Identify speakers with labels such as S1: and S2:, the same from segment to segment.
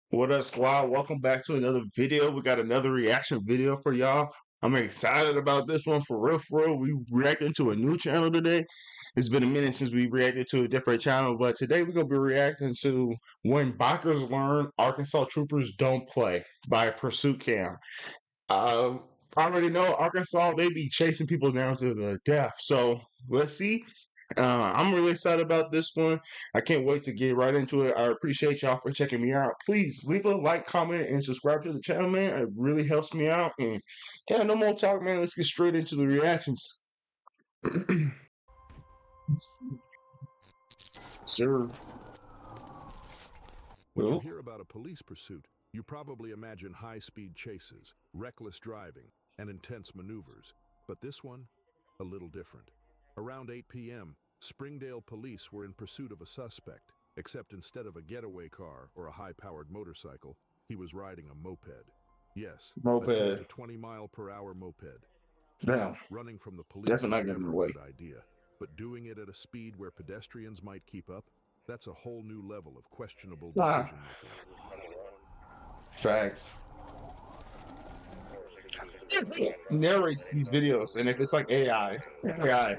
S1: What up, squad? Welcome back to another video. We got another reaction video for y'all. I'm excited about this one for real, for real. We reacting to a new channel today. It's been a minute since we reacted to a different channel, but today we're gonna be reacting to When Bikers Learn Arkansas Troopers Don't Play by Pursuit Cam. I already know Arkansas, they be chasing people down to the death. So let's see. I'm really excited about this one. I can't wait to get right into it. I appreciate y'all for checking me out. Please leave a like, comment, and subscribe to the channel, man. It really helps me out. And yeah, no more talk, man. Let's get straight into the reactions. Sir.
S2: When you
S1: Well,
S2: hear about a police pursuit, you probably imagine high-speed chases, reckless driving, and intense maneuvers. But this one, a little different. Around 8 p.m., Springdale police were in pursuit of a suspect, except instead of a getaway car or a high-powered motorcycle, he was riding a moped. Yes, a 10
S1: moped.
S2: to 20-mile-per-hour moped.
S1: Damn.
S2: Now, running from the police
S1: Definitely
S2: is
S1: not getting in
S2: never
S1: the
S2: a
S1: way.
S2: good idea, but doing it at a speed where pedestrians might keep up, that's a whole new level of questionable
S1: Ah,
S2: decision-making.
S1: facts. Narrates these videos, and if it's like AI, AI.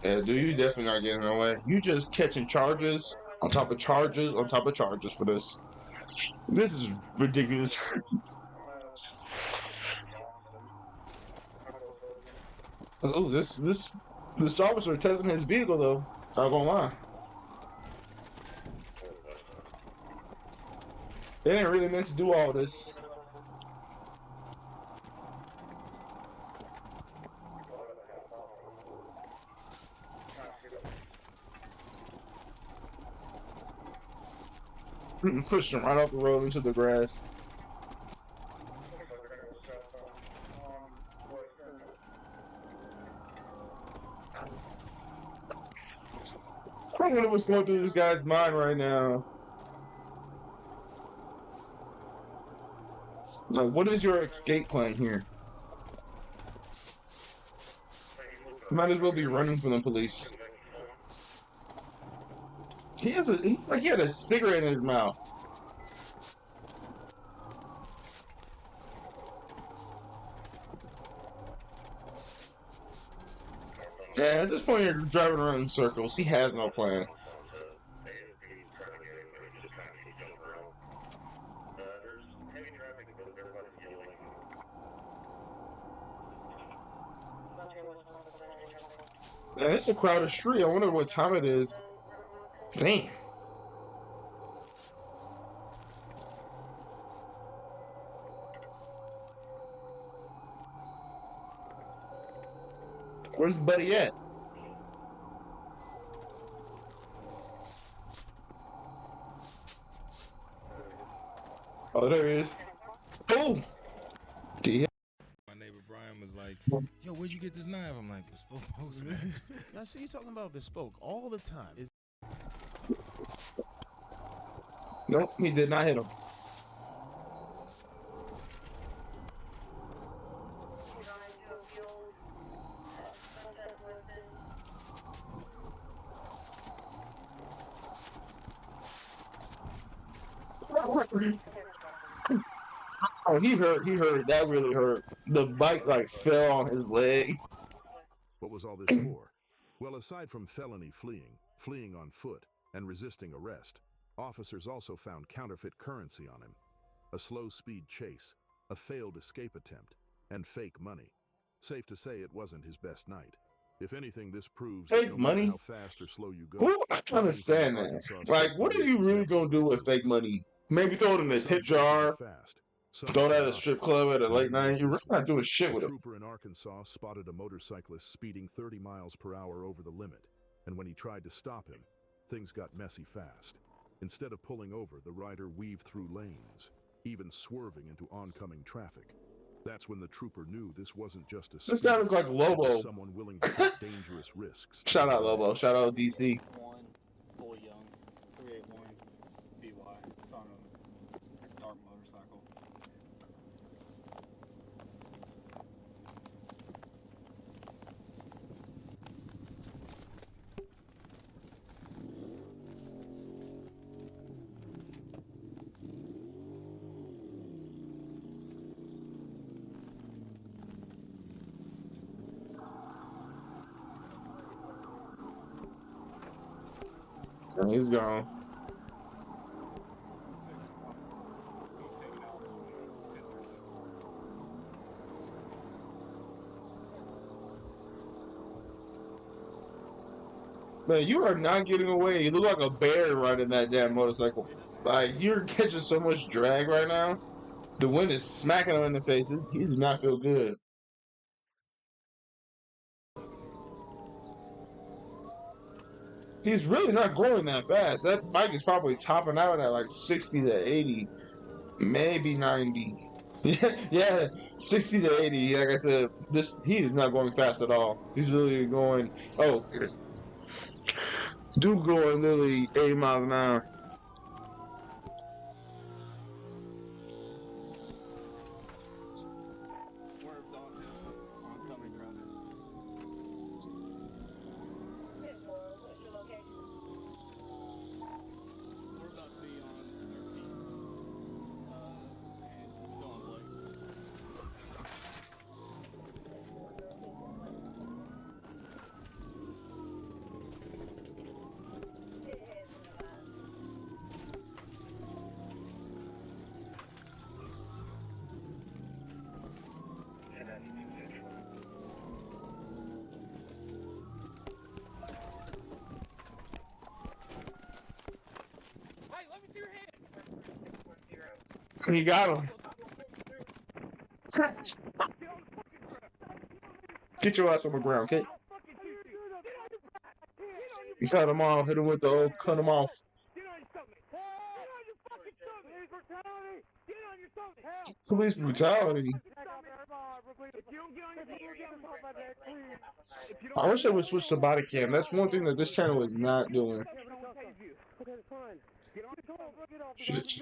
S1: Yeah, dude, you definitely not getting in the way. You just catching charges on top of charges on top of charges for this. This is ridiculous. Oh, this officer testing his vehicle though. Not gonna lie, they didn't really meant to do all this. Pushed him right off the road into the grass. I wonder what's going through this guy's mind right now. Like, what is your escape plan here? Might as well be running from the police. He had a cigarette in his mouth. Yeah, at this point you're driving around in circles. He has no plan. Man, it's a crowded street. I wonder what time it is. Damn. Where's Buddy at? Oh, there he is. Oh! D-
S3: My neighbor Brian was like, "Yo, where'd you get this knife?" I'm like, "Bespoke Postmaster."
S4: I see you talking about bespoke all the time.
S1: Nope, he did not hit him. Oh, he hurt. He hurt. That really hurt. The bike like fell on his leg.
S2: What was all this for? Well, aside from felony fleeing on foot, and resisting arrest, officers also found counterfeit currency on him, a slow-speed chase, a failed escape attempt, and fake money. Safe to say it wasn't his best night. If anything, this proves that
S1: Fake
S2: no matter
S1: money?
S2: how fast or slow you go,
S1: Who? I don't
S2: running from the
S1: understand that.
S2: Arkansas
S1: Like,
S2: State
S1: what are
S2: Police
S1: you
S2: is
S1: really
S2: never a
S1: gonna do
S2: good
S1: with fake
S2: move.
S1: money? Maybe throw it in a
S2: Some
S1: tip
S2: chases are
S1: jar,
S2: fast, some
S1: throw it at a
S2: chaotic,
S1: strip club at a
S2: and
S1: late
S2: then
S1: night.
S2: there's
S1: You're really
S2: this one.
S1: not doing shit
S2: A
S1: with it.
S2: trooper in Arkansas spotted a motorcyclist speeding 30 miles per hour over the limit, and when he tried to stop him, things got messy fast. Instead of pulling over, the rider weaved through lanes, even swerving into oncoming traffic. That's when the trooper knew this wasn't just a
S1: This guy
S2: speeder,
S1: looks like
S2: it was
S1: Lobo.
S2: someone willing to take dangerous risks to
S1: Shout
S2: get
S1: out
S2: away.
S1: Lobo. Shout out DC.
S5: One, fully young, 381 BY. It's on a dark motorcycle.
S1: And he's gone. Man, you are not getting away. You look like a bear riding that damn motorcycle. Like, you're catching so much drag right now. The wind is smacking him in the face. He does not feel good. He's really not going that fast. That bike is probably topping out at like 60 to 80, maybe 90. Yeah, yeah, 60 to 80. Like I said, he is not going fast at all. He's literally going, oh, dude going literally 80 miles an hour.
S5: Swerved onto oncoming traffic. We're about to be on 13. And still on Blake. Hey, let me see your hand.
S1: He got him. Get your ass on the ground, okay? You cut him off. Hit him with the old cut him off. Police brutality. I wish I would switch to body cam. That's one thing that this channel is not doing. Shit.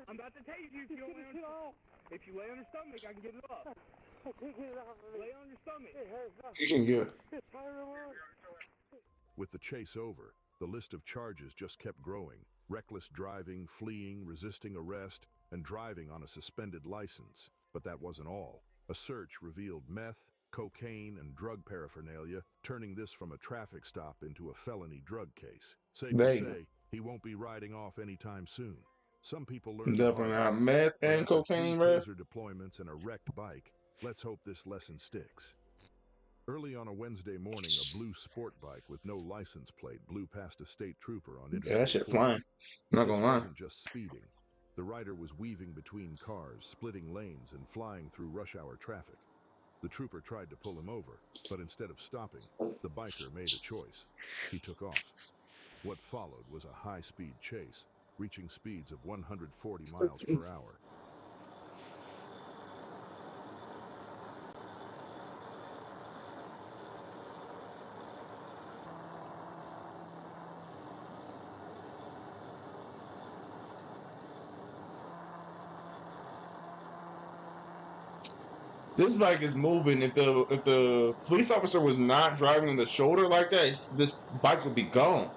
S6: I'm about to tase you if you don't lay on your stomach. If you lay on your stomach, I can get it up. Lay on your stomach.
S1: You can get.
S2: With the chase over, the list of charges just kept growing. Reckless driving, fleeing, resisting arrest, and driving on a suspended license. But that wasn't all. A search revealed meth, cocaine, and drug paraphernalia, turning this from a traffic stop into a felony drug case. Safe to say, he won't be riding off anytime soon. Some people learned
S1: Definitely not meth and cocaine, bro.
S2: taser deployments and a wrecked bike. Let's hope this lesson sticks. Early on a Wednesday morning, a blue sport bike with no license plate blew past a state trooper on Interstate
S1: Yeah, that shit
S2: 40.
S1: flying. Not
S2: This
S1: gonna lie.
S2: wasn't just speeding. The rider was weaving between cars, splitting lanes, and flying through rush hour traffic. The trooper tried to pull him over, but instead of stopping, the biker made a choice. He took off. What followed was a high-speed chase, reaching speeds of 140 miles per hour.
S1: This bike is moving. If the police officer was not driving on the shoulder like that, this bike would be gone.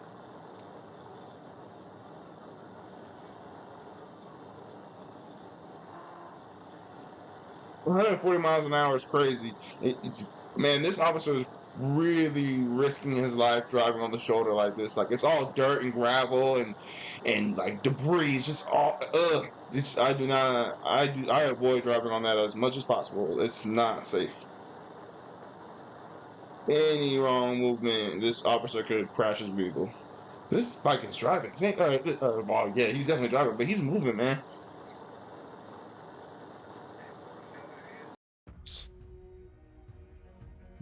S1: 140 miles an hour is crazy. Man, this officer is really risking his life driving on the shoulder like this. Like, it's all dirt and gravel and like debris. It's just all It's I avoid driving on that as much as possible. It's not safe. Any wrong movement, this officer could crash his vehicle. This bike is driving. Well, yeah, he's definitely driving, but he's moving, man.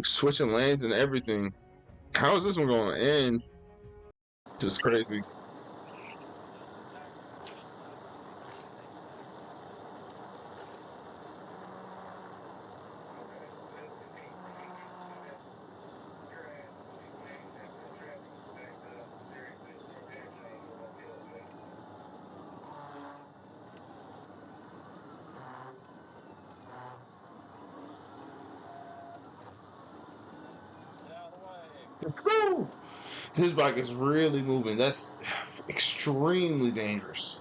S1: Switching lanes and everything. How is this one going to end? This is crazy. Woo! This bike is really moving. That's extremely dangerous.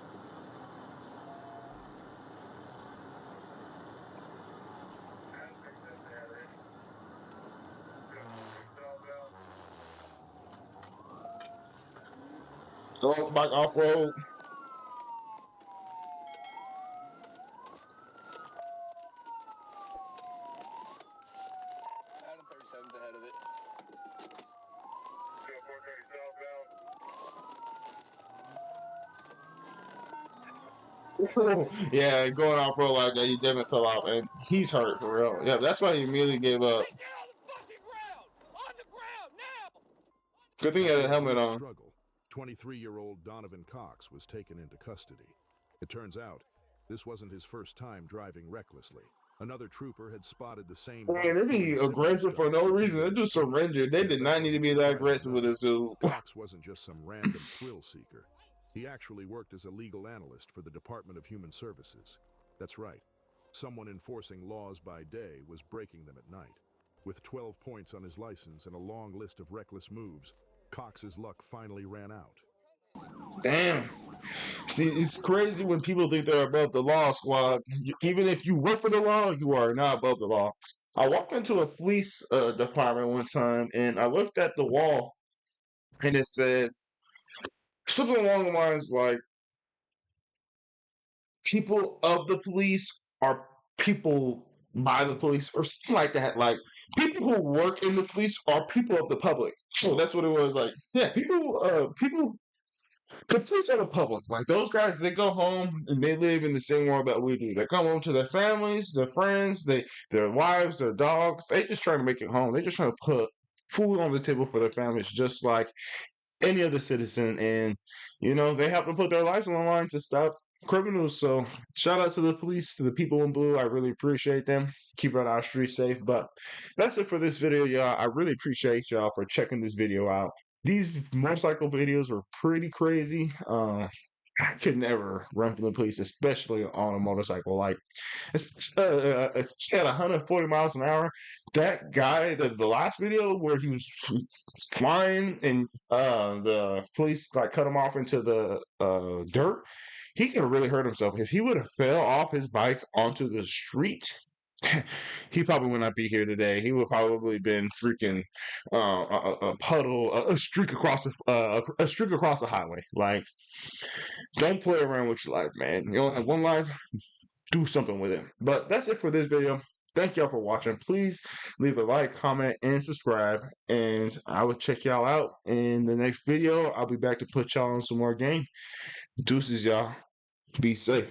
S1: Go back off road.
S5: Adam 37's ahead of it.
S1: Yeah, going off road like that, he definitely fell off, and he's hurt for real. Yeah, that's why he immediately gave up.
S5: Hey, get on the fucking ground! On the ground, now!
S1: Good thing he had a
S2: After
S1: helmet
S2: brief
S1: on.
S2: struggle, 23-year-old Donovan Cox was taken into custody. It turns out, this wasn't his first time driving recklessly. Another trooper had spotted the same bike
S1: Man, they be
S2: doing similar
S1: aggressive for
S2: stunts
S1: no
S2: 2
S1: reason. They
S2: days
S1: just
S2: straight.
S1: surrendered. They
S2: If
S1: did
S2: that
S1: not need to
S2: wasn't
S1: be that
S2: surprising
S1: aggressive with
S2: enough,
S1: this dude.
S2: Cox wasn't just some random thrill seeker. He actually worked as a legal analyst for the Department of Human Services. That's right. Someone enforcing laws by day was breaking them at night. With 12 points on his license and a long list of reckless moves, Cox's luck finally ran out.
S1: Damn. See, it's crazy when people think they're above the law, squad. Even if you work for the law, you are not above the law. I walked into a police department one time, and I looked at the wall, and it said something along the lines like, people of the police are people by the police, or something like that. Like, people who work in the police are people of the public. So that's what it was like. Yeah, people. The police are the public. Like, those guys, they go home and they live in the same world that we do. They come home to their families, their friends, their wives, their dogs. They just trying to make it home. They just trying to put food on the table for their families, just like any other citizen. And they have to put their lives on the line to stop criminals. So shout out to the police, to the people in blue. I really appreciate them. Keep our streets safe. But that's it for this video, y'all. I really appreciate y'all for checking this video out. These motorcycle videos were pretty crazy. I could never run from the police, especially on a motorcycle. Like, especially at 140 miles an hour. That guy, the last video where he was flying and the police like cut him off into the dirt, he could have really hurt himself. If he would have fell off his bike onto the street, he probably would not be here today. He would probably been freaking a puddle, a streak across a streak across the highway. Like, don't play around with your life, man. You only have one life. Do something with it. But that's it for this video. Thank y'all for watching. Please leave a like, comment, and subscribe. And I will check y'all out in the next video. I'll be back to put y'all on some more game. Deuces, y'all. Be safe.